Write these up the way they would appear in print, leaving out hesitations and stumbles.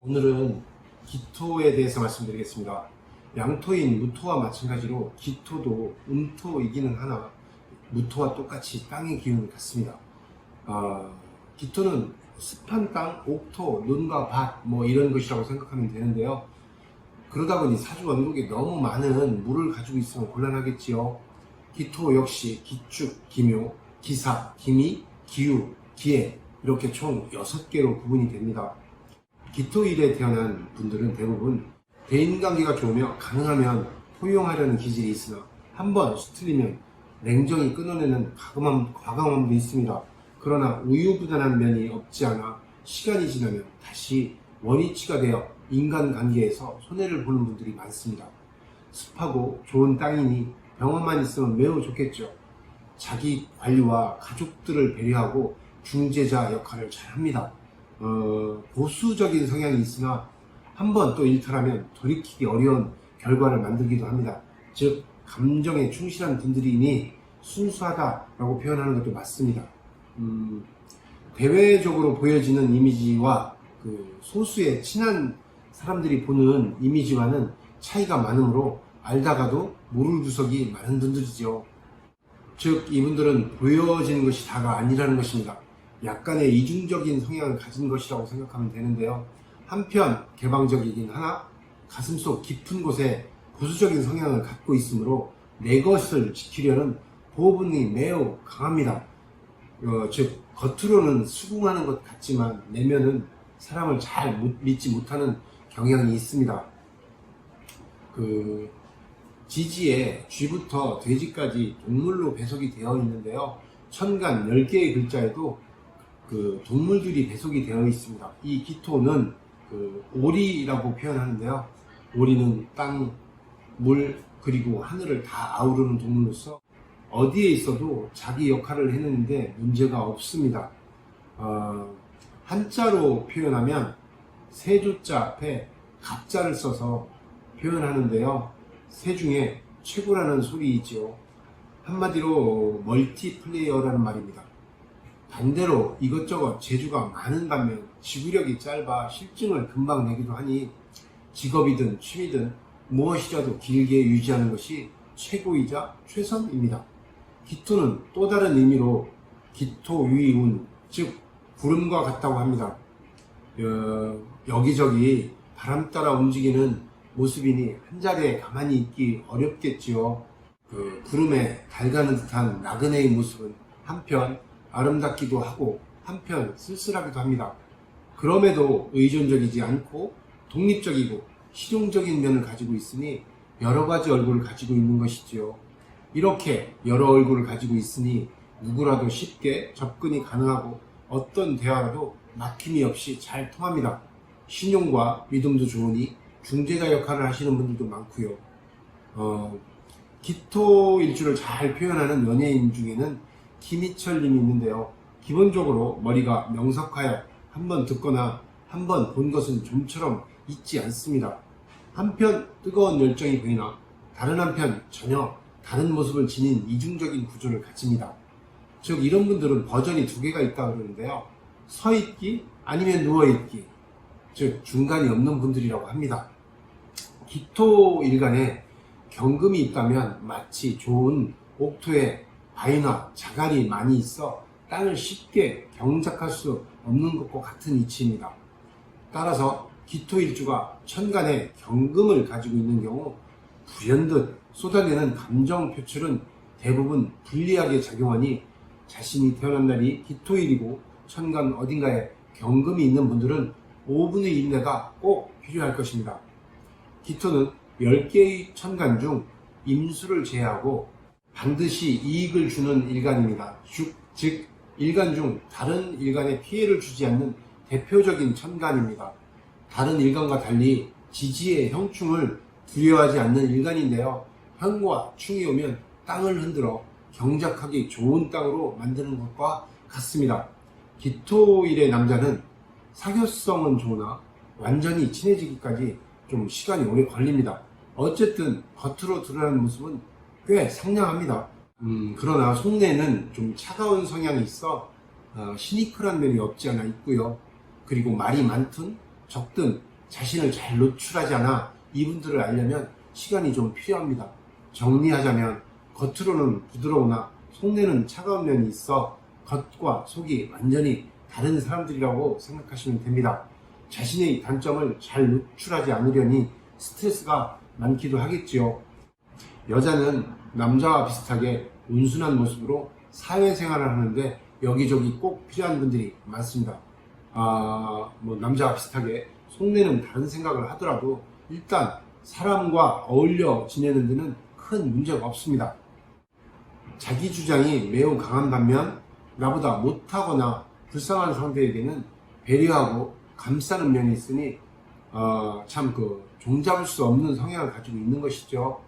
오늘은 기토에 대해서 말씀드리겠습니다. 양토인 무토와 마찬가지로 기토도 음토이기는 하나 무토와 똑같이 땅의 기운이 같습니다. 기토는 습한 땅, 옥토, 논과 밭 이런 것이라고 생각하면 되는데요. 그러다 보니 사주 원국에 너무 많은 물을 가지고 있으면 곤란하겠지요. 기토 역시 기축, 기묘, 기사, 기미, 기유, 기해 이렇게 총 6개로 구분이 됩니다. 기토일에 태어난 분들은 대부분 대인관계가 좋으며 가능하면 포용하려는 기질이 있으나 한번 수틀리면 냉정히 끊어내는 과감함도 있습니다. 그러나 우유부단한 면이 없지 않아 시간이 지나면 다시 원위치가 되어 인간관계에서 손해를 보는 분들이 많습니다. 습하고 좋은 땅이니 병원만 있으면 매우 좋겠죠. 자기 관리와 가족들을 배려하고 중재자 역할을 잘합니다. 보수적인 성향이 있으나 한번 또 일탈하면 돌이키기 어려운 결과를 만들기도 합니다. 즉 감정에 충실한 분들이니 순수하다라고 표현하는 것도 맞습니다. 대외적으로 보여지는 이미지와 소수의 친한 사람들이 보는 이미지와는 차이가 많으므로 알다가도 모를 구석이 많은 분들이죠. 즉 이분들은 보여지는 것이 다가 아니라는 것입니다. 약간의 이중적인 성향을 가진 것이라고 생각하면 되는데요. 한편 개방적이긴 하나 가슴속 깊은 곳에 보수적인 성향을 갖고 있으므로 내 것을 지키려는 보호본능이 매우 강합니다. 즉 겉으로는 수긍하는 것 같지만 내면은 사람을 잘 믿지 못하는 경향이 있습니다. 지지에 쥐부터 돼지까지 동물로 배속이 되어 있는데요. 천간 10개의 글자에도 동물들이 배속이 되어 있습니다. 이 기토는 오리라고 표현하는데요. 오리는 땅, 물, 그리고 하늘을 다 아우르는 동물로서 어디에 있어도 자기 역할을 해내는데 문제가 없습니다. 한자로 표현하면 세조자 앞에 갑자를 써서 표현하는데요. 세 중에 최고라는 소리이지요. 한마디로 멀티플레이어라는 말입니다. 반대로 이것저것 재주가 많은 반면 지구력이 짧아 실증을 금방 내기도 하니 직업이든 취미든 무엇이라도 길게 유지하는 것이 최고이자 최선입니다. 기토는 또 다른 의미로 기토위운, 즉 구름과 같다고 합니다. 여기저기 바람 따라 움직이는 모습이니 한자리에 가만히 있기 어렵겠지요. 구름에 달가는 듯한 나그네의 모습은 한편 아름답기도 하고 한편 쓸쓸하기도 합니다. 그럼에도 의존적이지 않고 독립적이고 실용적인 면을 가지고 있으니 여러 가지 얼굴을 가지고 있는 것이지요. 이렇게 여러 얼굴을 가지고 있으니 누구라도 쉽게 접근이 가능하고 어떤 대화라도 막힘이 없이 잘 통합니다. 신용과 믿음도 좋으니 중재자 역할을 하시는 분들도 많고요. 기토 일주를 잘 표현하는 연예인 중에는 김희철 님이 있는데요. 기본적으로 머리가 명석하여 한번 듣거나 한번 본 것은 좀처럼 잊지 않습니다. 한편 뜨거운 열정이 보이나 다른 한편 전혀 다른 모습을 지닌 이중적인 구조를 가집니다. 즉 이런 분들은 버전이 2개가 있다고 그러는데요. 서 있기 아니면 누워 있기, 즉 중간이 없는 분들이라고 합니다. 기토 일간에 경금이 있다면 마치 좋은 옥토에 바위나 자갈이 많이 있어 땅을 쉽게 경작할 수 없는 것과 같은 이치입니다. 따라서 기토일주가 천간에 경금을 가지고 있는 경우 불현듯 쏟아내는 감정 표출은 대부분 불리하게 작용하니 자신이 태어난 날이 기토일이고 천간 어딘가에 경금이 있는 분들은 5분의 인내가 꼭 필요할 것입니다. 기토는 10개의 천간 중 임수를 제외하고 반드시 이익을 주는 일간입니다. 즉 일간 중 다른 일간에 피해를 주지 않는 대표적인 천간입니다. 다른 일간과 달리 지지의 형충을 두려워하지 않는 일간인데요. 형과 충이 오면 땅을 흔들어 경작하기 좋은 땅으로 만드는 것과 같습니다. 기토일의 남자는 사교성은 좋으나 완전히 친해지기까지 좀 시간이 오래 걸립니다. 어쨌든 겉으로 드러나는 모습은 꽤 상냥합니다. 그러나 속내는 좀 차가운 성향이 있어 시니컬한 면이 없지 않아 있고요. 그리고 말이 많든 적든 자신을 잘 노출하지 않아 이분들을 알려면 시간이 좀 필요합니다. 정리하자면 겉으로는 부드러우나 속내는 차가운 면이 있어 겉과 속이 완전히 다른 사람들이라고 생각하시면 됩니다. 자신의 단점을 잘 노출하지 않으려니 스트레스가 많기도 하겠지요. 여자는 남자와 비슷하게 온순한 모습으로 사회생활을 하는데 여기저기 꼭 필요한 분들이 많습니다. 남자와 비슷하게 속내는 다른 생각을 하더라도 일단 사람과 어울려 지내는 데는 큰 문제가 없습니다. 자기 주장이 매우 강한 반면 나보다 못하거나 불쌍한 상대에게는 배려하고 감싸는 면이 있으니 참 종잡을 수 없는 성향을 가지고 있는 것이죠.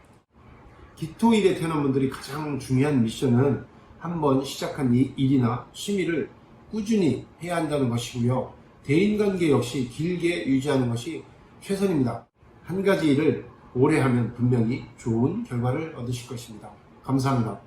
기토일에 태어난 분들이 가장 중요한 미션은 한번 시작한 일이나 취미를 꾸준히 해야 한다는 것이고요. 대인관계 역시 길게 유지하는 것이 최선입니다. 한 가지 일을 오래 하면 분명히 좋은 결과를 얻으실 것입니다. 감사합니다.